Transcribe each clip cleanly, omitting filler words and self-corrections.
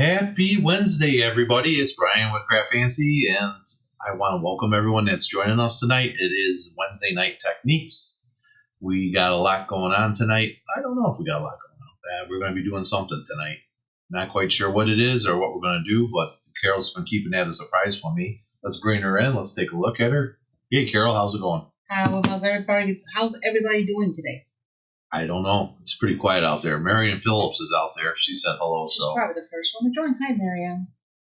Happy Wednesday, everybody. It's Brian with CraftFancy, and I want to welcome everyone that's joining us tonight. It is Wednesday Night Techniques. We got a lot going on tonight. I don't know if we got a lot going on. We're going to be doing something tonight. Not quite sure what it is or what we're going to do, but Carol's been keeping that a surprise for me. Let's bring her in. Let's take a look at her. Hey, Carol, how's it going? How's everybody doing today? I don't know. It's pretty quiet out there. Marion Phillips is out there. She said hello. She's probably the first one to join. Hi, Marianne.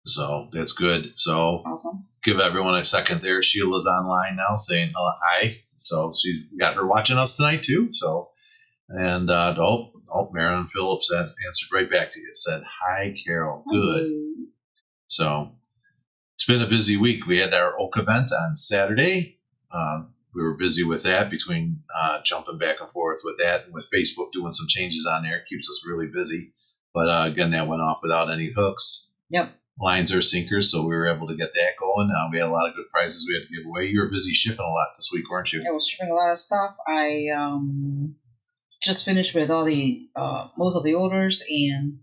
So that's good. So awesome. Give everyone a second there. Sheila's online now saying hi. So she got her watching us tonight too. So, and Marion Phillips answered right back to you. Said hi, Carol. Good. Hello. So it's been a busy week. We had our Oak event on Saturday. We were busy with that between jumping back and forth with that and with Facebook doing some changes on there. It keeps us really busy. But again, that went off without any hooks. Yep. Lines are sinkers, so we were able to get that going. We had a lot of good prizes we had to give away. You were busy shipping a lot this week, weren't you? I was shipping a lot of stuff. I just finished with all the most of the orders and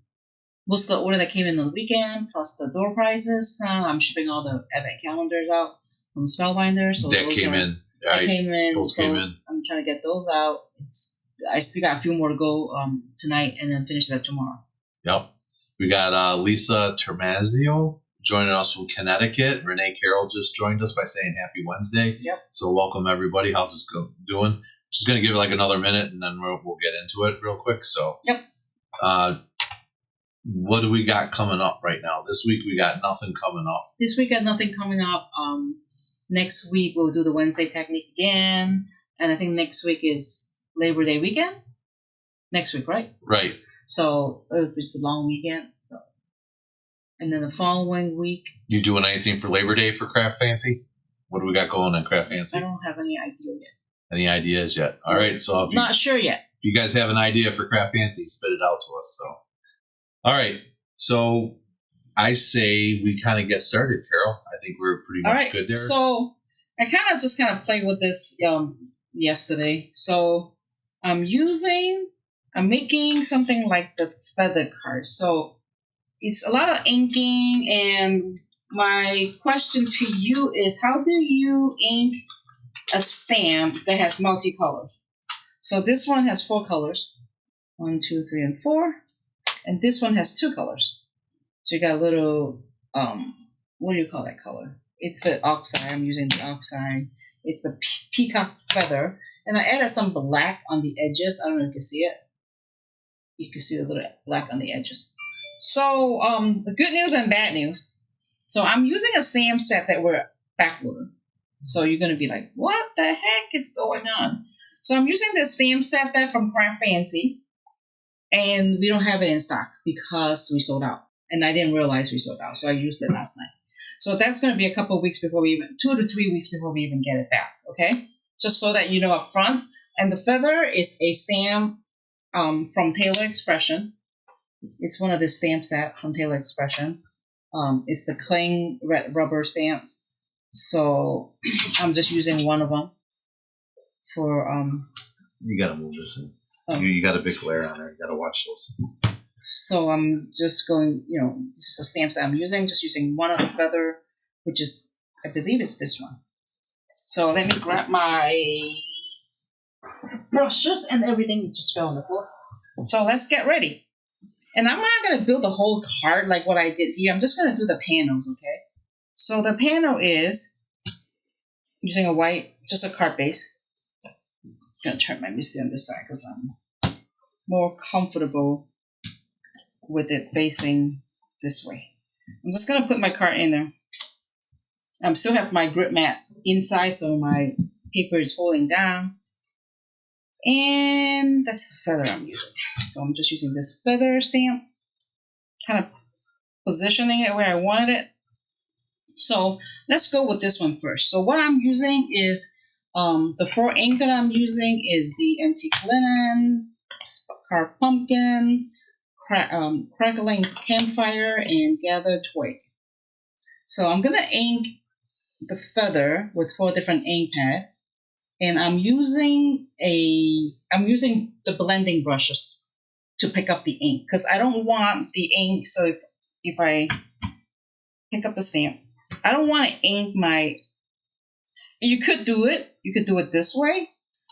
most of the order that came in on the weekend, plus the door prizes. I'm shipping all the event calendars out from Spellbinder. So that came in. That came in. Those came in. I'm trying to get those out. I still got a few more to go tonight and then finish that tomorrow. Yep. We got Lisa Termazio joining us from Connecticut. Renee Carroll just joined us by saying Happy Wednesday. Yep. So welcome, everybody. How's this doing? Just going to give it like another minute, and then we'll get into it real quick. So, yep. What do we got coming up right now? This week, we got nothing coming up. This week, got nothing coming up. Next week, we'll do the Wednesday technique again. And I think next week is Labor Day weekend. Next week, right? Right. So it's a long weekend. So, and then the following week. You doing anything for Labor Day for CraftFancy? What do we got going on CraftFancy? I don't have any idea yet. Any ideas yet? All right. So if not sure yet. If you guys have an idea for CraftFancy, spit it out to us. So, all right. So I say we kind of get started, Carol. I think we're pretty much good there. So I just played with this yesterday. So I'm making something like the feather card. So it's a lot of inking, and my question to you is, how do you ink a stamp that has multicolors? So this one has 4 colors. 1, 2, 3, and 4. And this one has 2 colors. So you got a little, what do you call that color? It's the oxide. I'm using the oxide. It's the peacock feather. And I added some black on the edges. I don't know if you can see it. You can see the little black on the edges. So the good news and bad news. So I'm using a stamp set that we're backordered. So you're going to be like, what the heck is going on? So I'm using this stamp set that from CraftFancy. And we don't have it in stock because we sold out. And I didn't realize we sold out. So I used it last night. So that's going to be a couple of weeks before 2 to 3 weeks before we even get it back. Okay? Just so that you know up front. And the feather is a stamp from Taylor Expression. It's one of the stamp set from Taylor Expression. It's the cling red rubber stamps. So I'm just using one of them for... You got to move this in. You got a big glare on there. You got to watch those. So I'm just going, this is a stamp set I'm using. Just using one of the feather, which is, I believe it's this one. So let me grab my brushes and everything just fell on the floor. So let's get ready. And I'm not going to build the whole card like what I did here. I'm just going to do the panels, okay? So the panel is using a white, just a card base. I'm going to turn my Misty on this side because I'm more comfortable with it facing this way. I'm just going to put my card in there. I still have my grip mat inside, so my paper is holding down. And that's the feather I'm using. So I'm just using this feather stamp, kind of positioning it where I wanted it. So let's go with this one first. So what I'm using is the 4 ink that I'm using is the Antique Linen, Carved Pumpkin, Crackling Campfire, and Gathered Twig. So I'm going to ink the feather with 4 different ink pads. And I'm using the blending brushes to pick up the ink because I don't want the ink. So if if I pick up the stamp, I don't want to ink my, you could do it this way,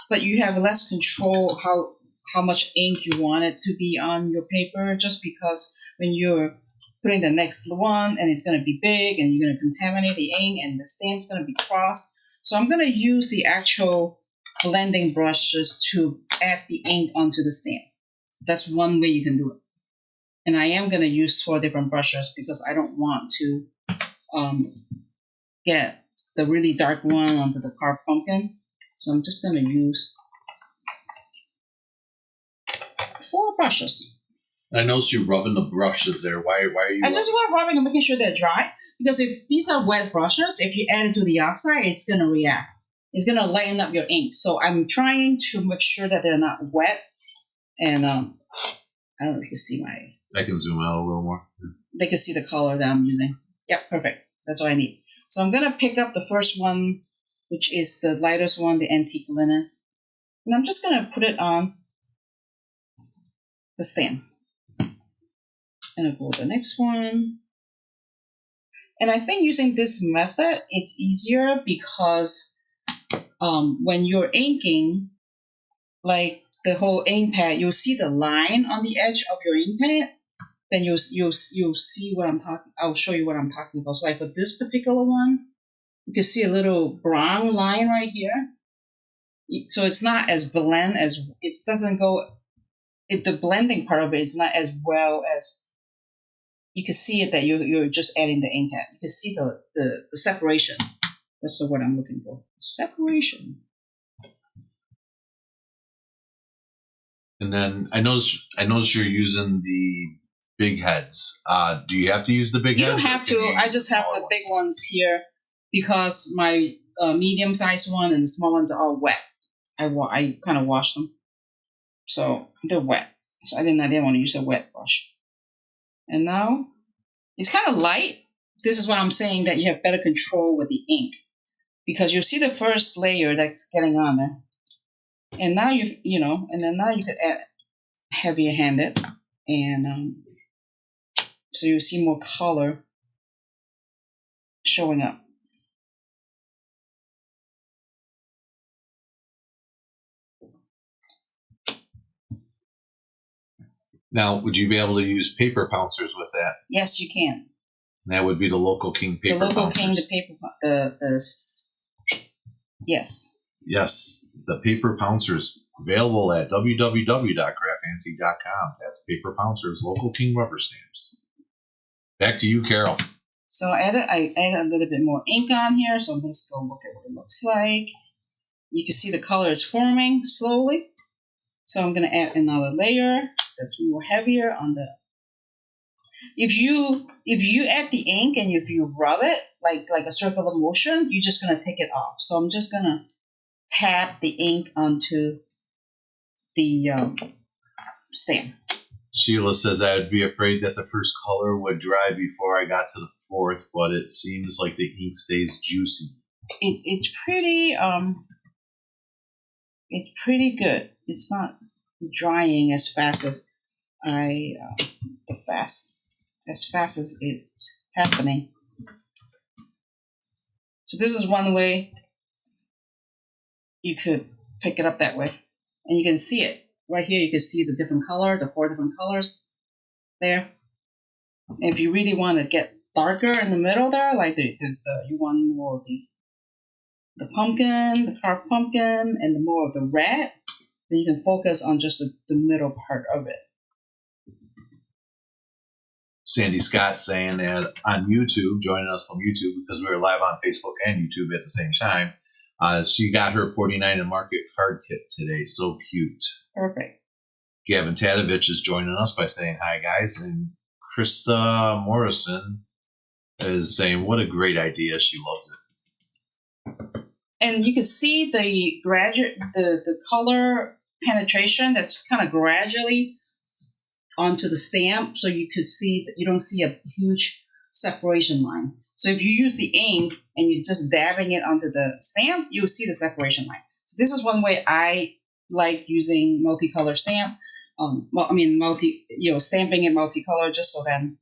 but you have less control how much ink you want it to be on your paper, just because when you're putting the next one and it's going to be big and you're going to contaminate the ink and the stamp's going to be crossed. So I'm going to use the actual blending brushes to add the ink onto the stamp. That's one way you can do it. And I am going to use 4 different brushes because I don't want to get the really dark one onto the carved pumpkin. So I'm just going to use 4 brushes. I noticed you rubbing the brushes there. Why are you? I just want rubbing and making sure they're dry, because if these are wet brushes, if you add it to the oxide, it's going to react. It's going to lighten up your ink. So I'm trying to make sure that they're not wet. And I don't know if you can see my... I can zoom out a little more. They can see the color that I'm using. Yep, perfect. That's all I need. So I'm going to pick up the first one, which is the lightest one, the antique linen. And I'm just going to put it on the stamp. And I'll go with the next one. And I think using this method, it's easier because when you're inking, like the whole ink pad, you'll see the line on the edge of your ink pad. Then you'll see what I'm talking. I'll show you what I'm talking about. So like with this particular one, you can see a little brown line right here. So it's not as blend as it doesn't go. The blending part of it is not as well as. You can see it that you're just adding the ink pad. You can see the separation. That's the word I'm looking for. Separation. And then I noticed you're using the big heads. Do you have to use the big heads? You don't have to. I just have the big ones here because my medium-sized one and the small ones are all wet. I kind of washed them, so they're wet. So I didn't want to use a wet brush. And now it's kind of light. This is why I'm saying that you have better control with the ink, because you'll see the first layer that's getting on there. And now and then now you could add heavier handed, and so you'll see more color showing up. Now, would you be able to use paper pouncers with that? Yes, you can. And that would be the Local King paper pouncers. The Local King, the paper, yes. Yes, the paper pouncers available at www.craftfancy.com. That's paper pouncers, Local King rubber stamps. Back to you, Carol. So I added a little bit more ink on here, so I'm just going to look at what it looks like. You can see the color is forming slowly. So I'm going to add another layer that's more heavier on the. If you add the ink and if you rub it like a circular motion, you're just going to take it off. So I'm just going to tap the ink onto the stamp. Sheila says I would be afraid that the first color would dry before I got to the 4th, but it seems like the ink stays juicy. It's pretty good. It's not drying as fast as as fast as it's happening. So this is one way you could pick it up that way, and you can see it right here. You can see the different color, the 4 different colors there. And if you really want to get darker in the middle there, like you want more of the pumpkin, the carved pumpkin, and the more of the red, then you can focus on just the middle part of it. Sandy Scott saying that on YouTube, joining us from YouTube because we were live on Facebook and YouTube at the same time. She got her 49 and Market card kit today. So cute. Perfect. Gavin Tadovich is joining us by saying hi, guys. And Krista Morrison is saying what a great idea. She loves it. And you can see the color penetration that's kind of gradually onto the stamp, so you could see that you don't see a huge separation line. So if you use the ink and you're just dabbing it onto the stamp, you'll see the separation line. So this is one way I like using multicolor stamp. Stamping it multicolor, just so then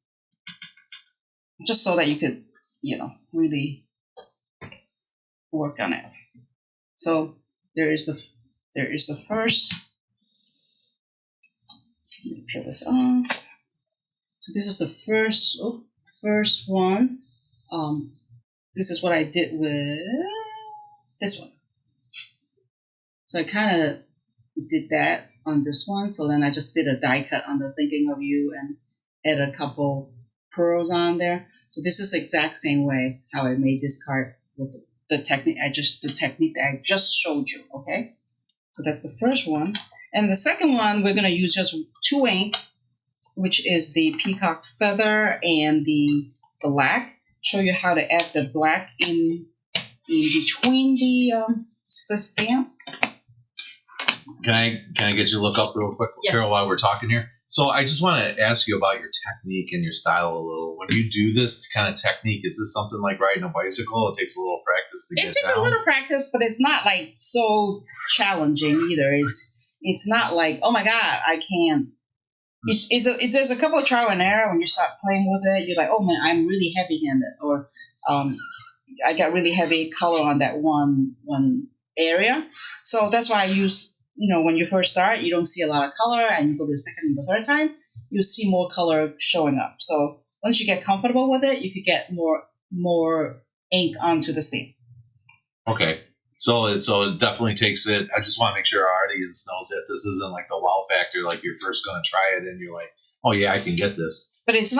just so that you could, really work on it. So there is the first. Let me peel this off. So this is the first one. This is what I did with this one. So I kind of did that on this one. So then I just did a die cut on the Thinking of You and add a couple pearls on there. So this is the exact same way how I made this card with the technique that I just showed you. Okay. So that's the first one. And the second one, we're going to use just 2 ink, which is the peacock feather and the black. Show you how to add the black in between the stamp. Can I get you to look up real quick, Yes. Carol, while we're talking here? So I just want to ask you about your technique and your style a little. When you do this kind of technique, is this something like riding a bicycle? It takes a little practice to get down? It takes a little practice, but it's not like so challenging either. It's not like, oh my God, I can't. There's a couple of trial and error when you start playing with it. You're like, oh man, I'm really heavy-handed, or I got really heavy color on that one area. So that's why I use, when you first start, you don't see a lot of color, and you go to the second and the third time, you see more color showing up. So once you get comfortable with it, you could get more ink onto the stamp. Okay. So it definitely takes it. I just want to make sure our audience knows that this isn't like the wow factor, like you're first going to try it and you're like, oh yeah, I can get this. But it's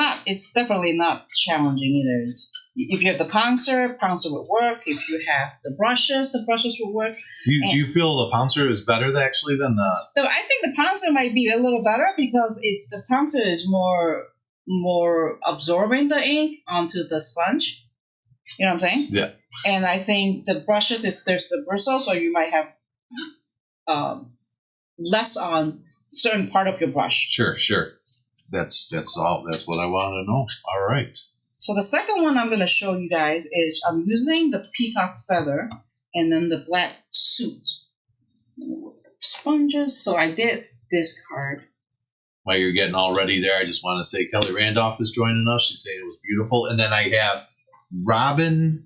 definitely not challenging either. If you have the pouncer would work. If you have the brushes would work. Do you feel the pouncer is better actually than the? I think the pouncer might be a little better because the pouncer is more absorbing the ink onto the sponge. You know what I'm saying? Yeah. And I think the brushes there's the bristle, so you might have less on certain part of your brush. Sure. That's all. That's what I want to know. All right. So the second one I'm going to show you guys is I'm using the peacock feather and then the black suit sponges. So I did this card. While you're getting all ready there, I just want to say Kelly Randolph is joining us. She's saying it was beautiful, and then I have Robin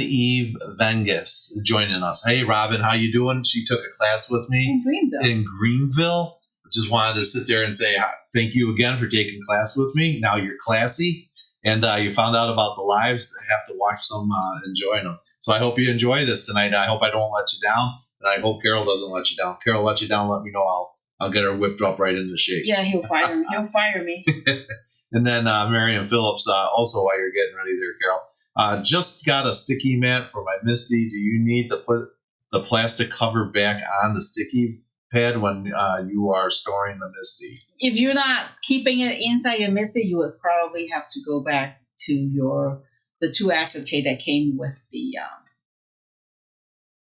Eve Vengus is joining us. Hey, Robin, how you doing? She took a class with me in Greenville. Just wanted to sit there and say thank you again for taking class with me. Now you're classy, and you found out about the lives. I have to watch some and join them. So I hope you enjoy this tonight. I hope I don't let you down, and I hope Carol doesn't let you down. If Carol lets you down, let me know. I'll get her whipped up right into shape. Yeah, he'll fire me. He'll fire me. And then Marion Phillips, also while you're getting ready there, Carol, just got a sticky mat for my Misty. Do you need to put the plastic cover back on the sticky pad when you are storing the Misty? If you're not keeping it inside your Misty, you would probably have to go back to the 2 acetate that came with the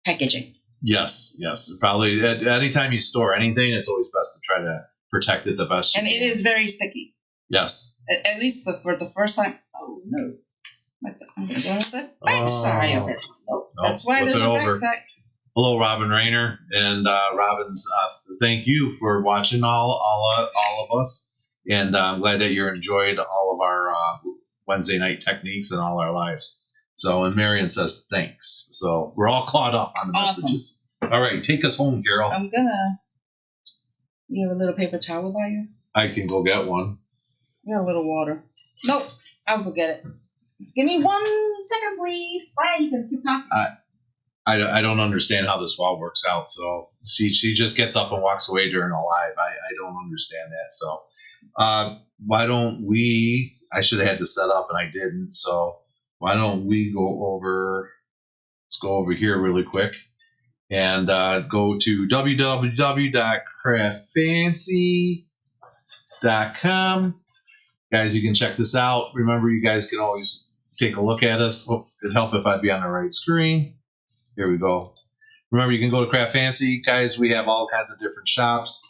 packaging. Yes. Probably anytime you store anything, it's always best to try to protect it the best you can. And it is very sticky. Yes. At least for the first time. Oh, no. I'm going to go with the back side of it. Nope. That's why there's a back side. Hello, Robin Rayner. And Robin's, thank you for watching all of us. And I'm glad that you enjoyed all of our Wednesday night techniques and all our lives. So, and Marion says thanks. So we're all caught up on the messages. All right, take us home, Carol. I'm going to... You have a little paper towel by you? I can go get one. You got a little water. Nope, I'll go get it. Give me 1 second, please. Brian, you can keep talking. I don't understand how this all works out. So she just gets up and walks away during a live. I don't understand that. So why don't we? I should have had this set up and I didn't. So why don't we go over? Let's go over here really quick and go to www.craftfancy.com. Guys, you can check this out. Remember, you guys can always take a look at us. It'd help if I'd be on the right screen. Here we go. Remember, you can go to Craft Fancy. Guys, we have all kinds of different shops,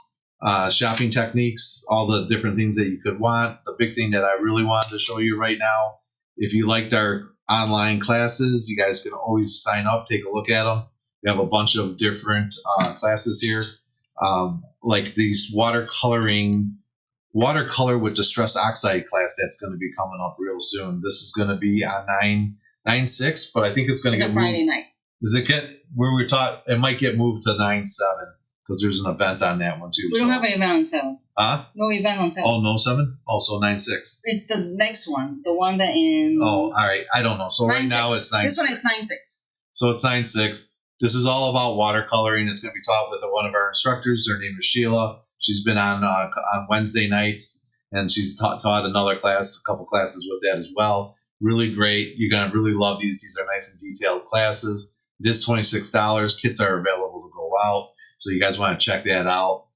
shopping techniques, all the different things that you could want. The big thing that I really wanted to show you right now, if you liked our online classes, you guys can always sign up, take a look at them. We have a bunch of different classes here, like these watercoloring watercolor with distress oxide class that's going to be coming up real soon. This is going to be on 9/6, but I think it's going to It's get a Friday night. Does it get where we're taught? It might get moved to 9/7 because there's an event on that one too. We don't have an event on 7. No event on 7. Oh, no 7? Also 9/6. It's the next one, the one that in. Oh, all right. I don't know. So right now it's 9/6. This one is 9/6. So it's 9/6. This is all about watercoloring. It's going to be taught with one of our instructors. Her name is Sheila. She's been on Wednesday nights, and she's taught another class, a couple classes with that as well. Really great. You're going to really love these. These are nice and detailed classes. It is $26. Kits are available to go out, so you guys want to check that out.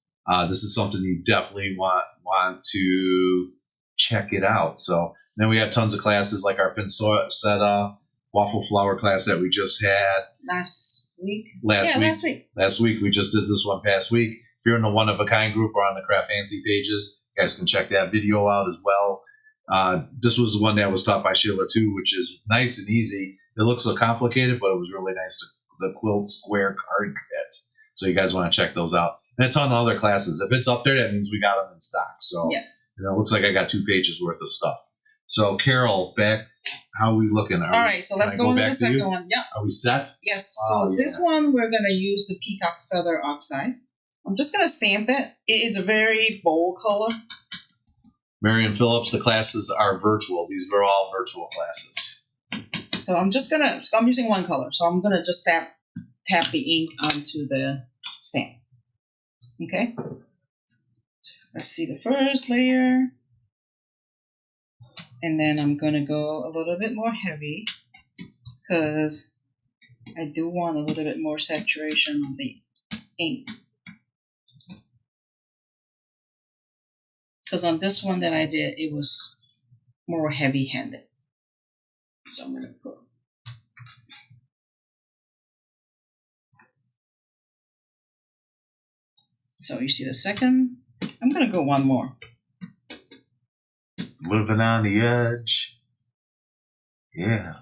This is something you definitely want to check it out. So then we have tons of classes like our Pincetta waffle flower class that we just had last week. Last week we just did this one past week. If you're in the One of a Kind group or on the CraftFancy pages, you guys can check that video out as well. This was the one that was taught by Sheila too, which is nice and easy. It looks so complicated, but it was really nice. The quilt square card kit. So you guys want to check those out. And a ton of other classes. If it's up there, that means we got them in stock. So yes. And it looks like I got 2 pages worth of stuff. So Carol, back. How are we looking? All right, so let's go into the second one. Yeah. Are we set? Yes. So this one we're gonna use the peacock feather oxide. I'm just gonna stamp it. It is a very bold color. Marion Phillips, the classes are virtual. These are all virtual classes. So I'm using one color. So I'm gonna just tap the ink onto the stamp. Okay. Let's see the first layer. And then I'm gonna go a little bit more heavy because I do want a little bit more saturation on the ink. Because on this one that I did, it was more heavy-handed. So I'm gonna put. So you see the second. I'm gonna go one more. Living on the edge. Yeah.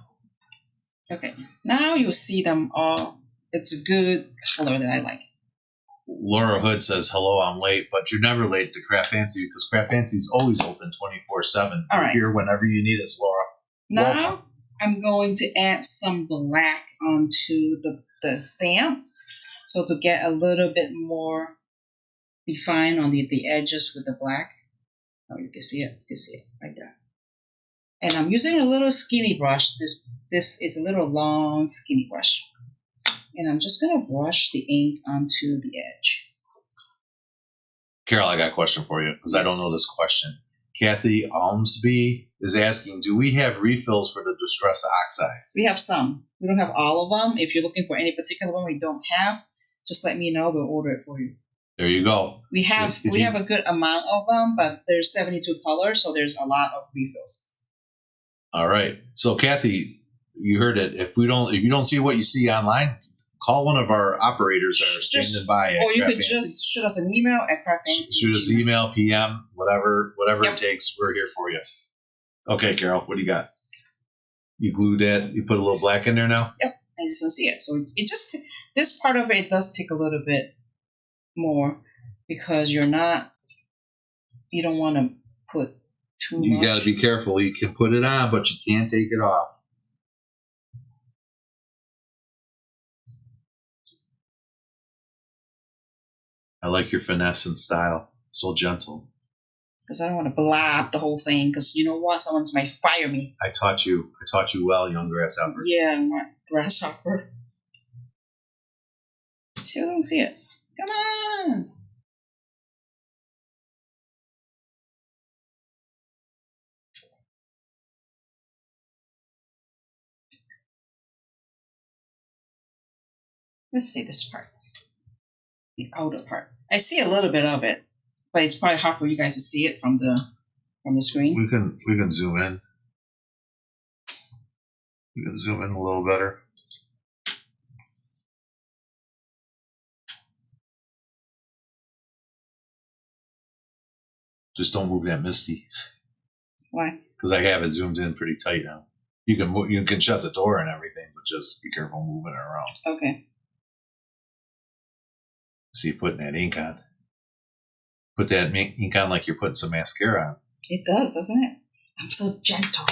Okay. Now you see them all. It's a good color that I like. Laura Hood says, hello, I'm late, but you're never late to CraftFancy because CraftFancy is always open 24/7. All We're right. here whenever you need us, Laura. Now Welcome. I'm going to add some black onto the stamp. So to get a little bit more defined on the edges with the black. Oh, you can see it. You can see it right there. And I'm using a little skinny brush. This is a little long skinny brush. And I'm just going to brush the ink onto the edge. Carol, I got a question for you because I don't know this question. Kathy Almsby is asking, do we have refills for the Distress Oxides? We have some. We don't have all of them. If you're looking for any particular one we don't have, just let me know. We'll order it for you. There you go. We have a good amount of them, but there's 72 colors, so there's a lot of refills. All right. So Kathy, you heard it. If you don't see what you see online, call one of our operators that are standing by. Or you could just shoot us an email at CraftFancy. Shoot us an email, PM, whatever it takes. We're here for you. Okay, Carol, what do you got? You glued it. You put a little black in there now? Yep. I just don't see it. So this part of it does take a little bit more because you don't want to put too much. You got to be careful. You can put it on, but you can't take it off. I like your finesse and style. So gentle. Because I don't want to blob the whole thing. Because you know what? Someone might fire me. I taught you well, young grasshopper. Yeah, my grasshopper. Still don't see it. Come on. Let's see this part. The outer part. I see a little bit of it, but it's probably hard for you guys to see it from the screen. We can zoom in. We can zoom in a little better. Just don't move that Misty. Why? Because I have it zoomed in pretty tight now. You can shut the door and everything, but just be careful moving it around. Okay. See, putting that ink on. put that ink on like you're putting some mascara on. It does, doesn't it? I'm so gentle.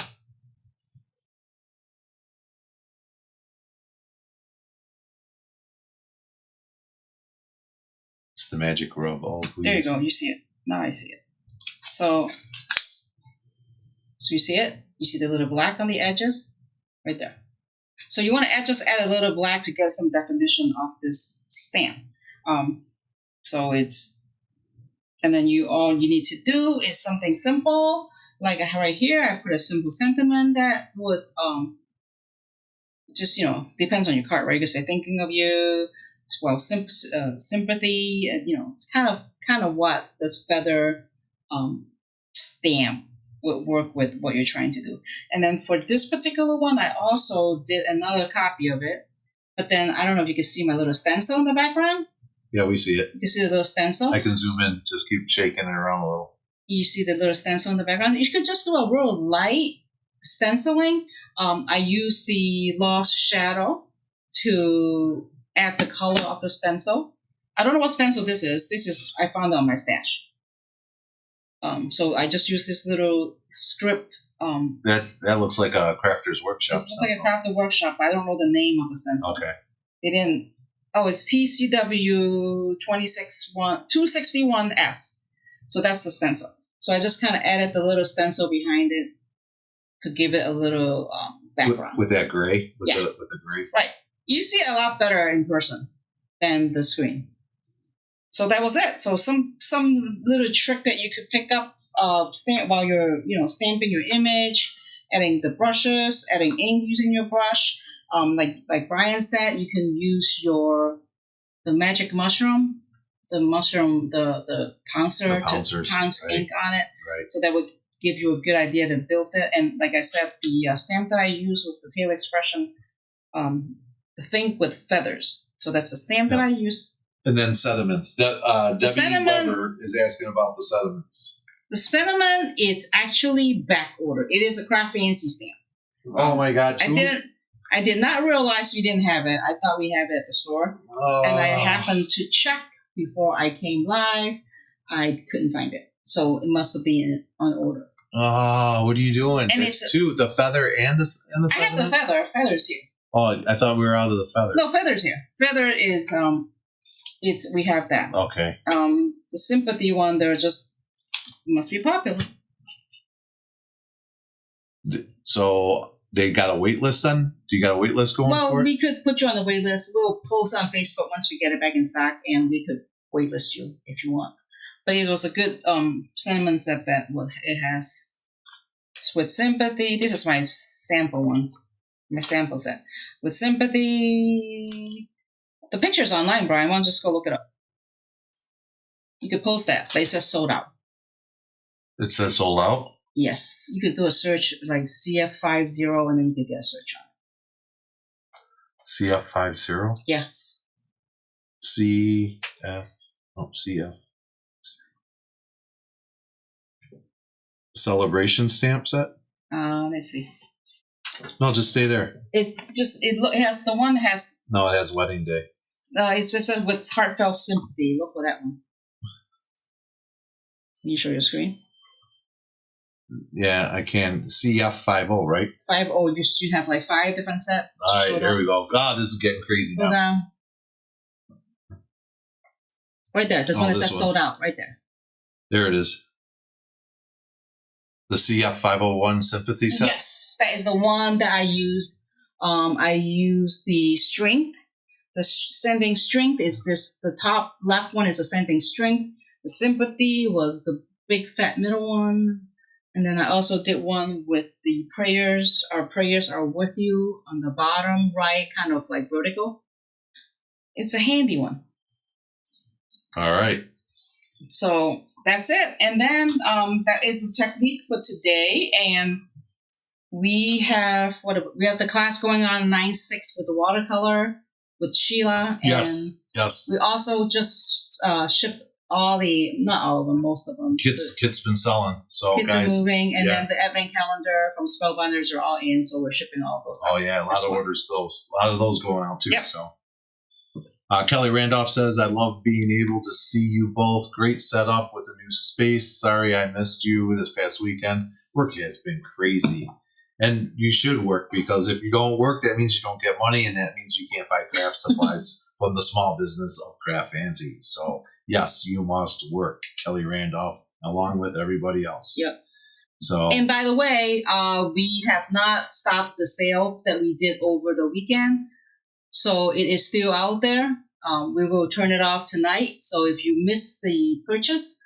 It's the magic rub. Oh, please. There you go. You see it. Now I see it. So you see it? You see the little black on the edges? Right there. So you want to just add a little black to get some definition of this stamp. So it's, and then all you need to do is something simple. Like right here, I put a simple sentiment that would, just, depends on your card, right? You can say thinking of you, well, sympathy, it's kind of what this feather stamp would work with what you're trying to do. And then for this particular one, I also did another copy of it. But then I don't know if you can see my little stencil in the background. Yeah, we see it. You can see the little stencil. I can zoom in. Just keep shaking it around a little. You see the little stencil in the background. You could just do a real light stenciling. I use the Lost Shadow to add the color of the stencil. I don't know what stencil this is. I found it on my stash. So I just use this little script. That looks like a crafter's workshop. It looks like a crafter workshop. I don't know the name of the stencil. Okay. They didn't. Oh, it's TCW 261S. So that's the stencil. So I just kind of added the little stencil behind it to give it a little background. With that gray? With Yeah. With the gray? Right. You see it a lot better in person than the screen. So that was it. So some little trick that you could pick up while you're stamping your image, adding the brushes, adding ink using your brush. Like Brian said, you can use the magic mushroom, the pouncer to pounce ink on it. Right. So that would give you a good idea to build it. And like I said, the stamp that I used was the Tail Expression, the thing with feathers. So that's the stamp that I used. And then sediments. Debbie Weber is asking about the sediments. The sentiment, it's actually back order. It is a CraftFancy stamp. Oh my God! I did not realize we didn't have it. I thought we had it at the store, and I happened to check before I came live. I couldn't find it, so it must have been on order. Oh, what are you doing? And it's two, the feather and the. I have the feather. Feather's here. Oh, I thought we were out of the feather. No, feather's here. Feather is we have that. Okay. The sympathy one, they're just must be popular. So they got a wait list then? Do you got a wait list going for it? Well, we could put you on the wait list. We'll post on Facebook once we get it back in stock, and we could wait list you if you want. But it was a good cinnamon set that it has with sympathy. This is my sample one, my sample set. With sympathy, the picture's online, Brian. Why don't you just go look it up? You could post that. They says sold out. It says sold out? Yes. You could do a search like CF50 and then you could get a search on it. CF50? Yeah. CF. Celebration stamp set? Let's see. No, just stay there. It has the one that has. No, it has wedding day. It's just with heartfelt sympathy. Look for that one. Can you show your screen? Yeah, I can. CF50, right? 50. You should have like 5 different sets. All right, there we go. God, this is getting crazy now. Go down. Right there. This one that says sold out. Right there. There it is. The CF501 sympathy set? Yes, that is the one that I used. I used the strength. The sending strength is this. The top left one is the sending strength. The sympathy was the big fat middle ones. And then I also did one with the prayers. Our prayers are with you on the bottom right, kind of like vertical. It's a handy one. All right. So that's it. And then that is the technique for today. And we have the class going on 9-6 with the watercolor with Sheila. And yes. We also just shipped not all of them, most of them. Kit's been selling. So kids guys, are moving, and then the advent calendar from Spellbinders are all in, so we're shipping all those out. Oh yeah, a lot of orders. A lot of those going out too. Yep. So Kelly Randolph says, I love being able to see you both. Great setup with the new space. Sorry I missed you this past weekend. Work has been crazy. And you should work, because if you don't work, that means you don't get money, and that means you can't buy craft supplies from the small business of CraftFancy. So, yes, you must work, Kelly Randolph, along with everybody else. Yep. So, and by the way, we have not stopped the sale that we did over the weekend. So it is still out there. We will turn it off tonight. So if you missed the purchase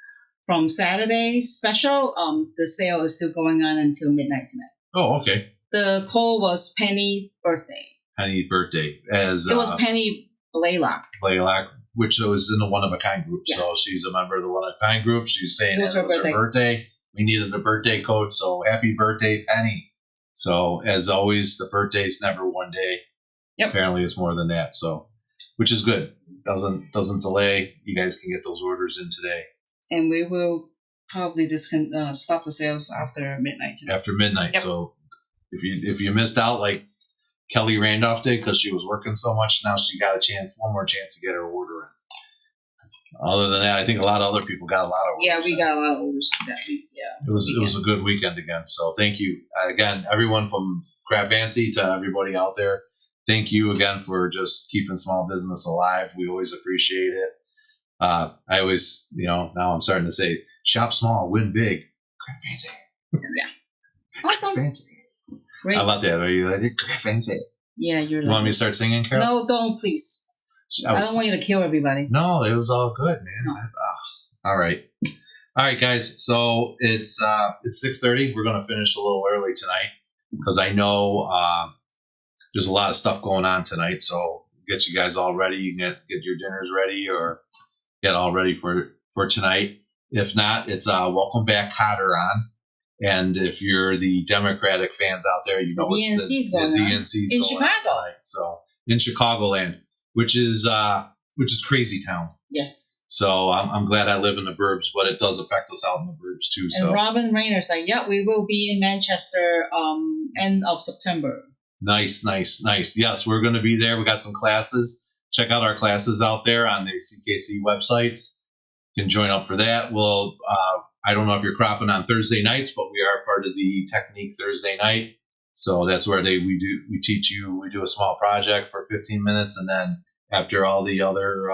from Saturday special, the sale is still going on until midnight tonight. Oh, okay. The code was Penny's birthday. Penny's birthday. It was Penny Blaylock. Blaylock, which was in the One of a Kind group. Yeah. So she's a member of the One of a Kind group. She's saying it was her birthday. We needed a birthday code. So happy birthday, Penny. So as always, the birthday's never one day. Yep. Apparently it's more than that. So, which is good. Doesn't delay. You guys can get those orders in today. And we will probably stop the sales after midnight tonight. After midnight. Yep. So if you missed out like Kelly Randolph did because she was working so much, now she got one more chance to get her order in. Other than that, I think a lot of other people got a lot of orders. Yeah, we got a lot of orders that week. Yeah. It was a good weekend again. So thank you again, everyone from CraftFancy to everybody out there. Thank you again for just keeping small business alive. We always appreciate it. I always, now I'm starting to say, shop small, win big. CraftFancy. Yeah. Awesome. CraftFancy. Great. How about that? Are you like CraftFancy? Yeah, you're. You want me to start singing, Carol? No, don't, please. I don't want you to kill everybody. No, it was all good, man. No. All right, guys. So it's 6:30. We're gonna finish a little early tonight because I know there's a lot of stuff going on tonight. So get you guys all ready. You can get your dinners ready or get all ready for tonight. If not, it's welcome back, Cotter on. And if you're the Democratic fans out there, you know the DNC's going on in Chicago. Tonight. So in Chicagoland, which is crazy town. Yes. So I'm glad I live in the burbs, but it does affect us out in the burbs too. And Robin Rayner said, "Yeah, we will be in Manchester end of September." Nice. Yes, we're going to be there. We got some classes. Check out our classes out there on the CKC websites. You can join up for that. We'll I don't know if you're cropping on Thursday nights, but we are part of the Technique Thursday night. So that's where we teach you. We do a small project for 15 minutes, and then after all the other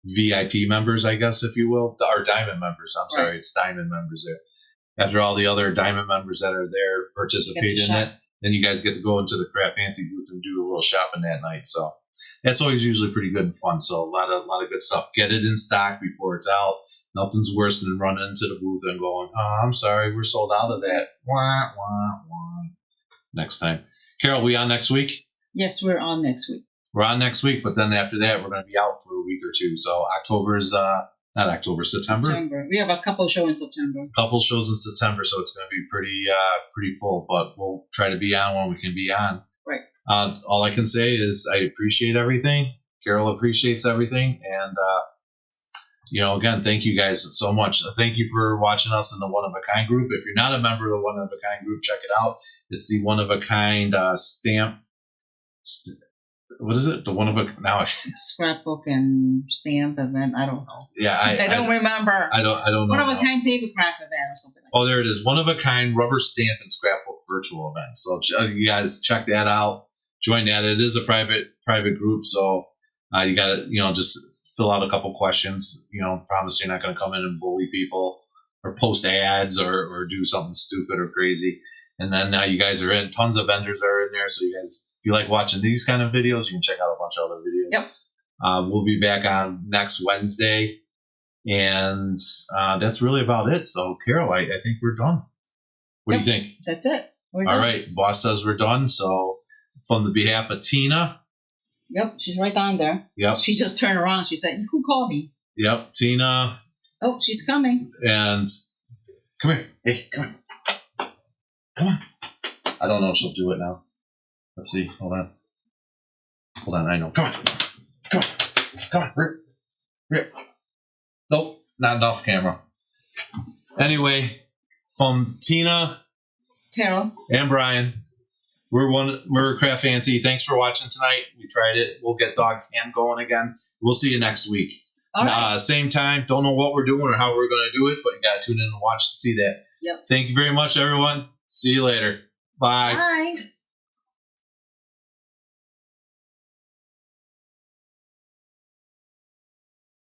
VIP members, I guess, if you will, or Diamond members. I'm sorry, it's Diamond members there. After all the other Diamond members that are there participate in it, then you guys get to go into the CraftFancy booth and do a little shopping that night. So that's always usually pretty good and fun. So a lot of good stuff. Get it in stock before it's out. Nothing's worse than running into the booth and going, "Oh, I'm sorry, we're sold out of that." Wah, wah, wah. Next time. Carol, we on next week? Yes, we're on next week. We're on next week, but then after that, we're going to be out for a week or two. So September. We have a couple shows in September. Couple shows in September, so it's going to be pretty full. But we'll try to be on when we can be on. Right. All I can say is I appreciate everything. Carol appreciates everything, and again, thank you guys so much. Thank you for watching us in the One of a Kind group. If you're not a member of the One of a Kind group, check it out. It's the One of a Kind stamp. What is it? The One of a now scrapbook and stamp event. I don't know. Yeah, I don't remember. I don't know. One of a Kind paper craft event or something. Oh, there it is. One of a Kind rubber stamp and scrapbook virtual event. So you guys check that out. Join that. It is a private group, so you got to just fill out a couple questions. Promise you're not going to come in and bully people or post ads or do something stupid or crazy. And then now you guys are in. Tons of vendors are in there, so you guys. If you like watching these kind of videos, you can check out a bunch of other videos. Yep. We'll be back on next Wednesday. And that's really about it. So, Carol, I think we're done. What do you think? That's it. We're done. All right. Boss says we're done. So, from the behalf of Tina. Yep. She's right down there. Yep. She just turned around. She said, "Who called me?" Yep. Tina. Oh, she's coming. And come here. Hey, come on. Come on. I don't know if she'll do it now. Let's see. Hold on. I know. Come on. Rip. Nope. Not enough camera. Anyway, from Tina, Carol, and Brian, We're Craft Fancy. Thanks for watching tonight. We tried it. We'll get Dog Hand going again. We'll see you next week. All right. Same time. Don't know what we're doing or how we're going to do it, but you got to tune in and watch to see that. Yep. Thank you very much, everyone. See you later. Bye. Bye.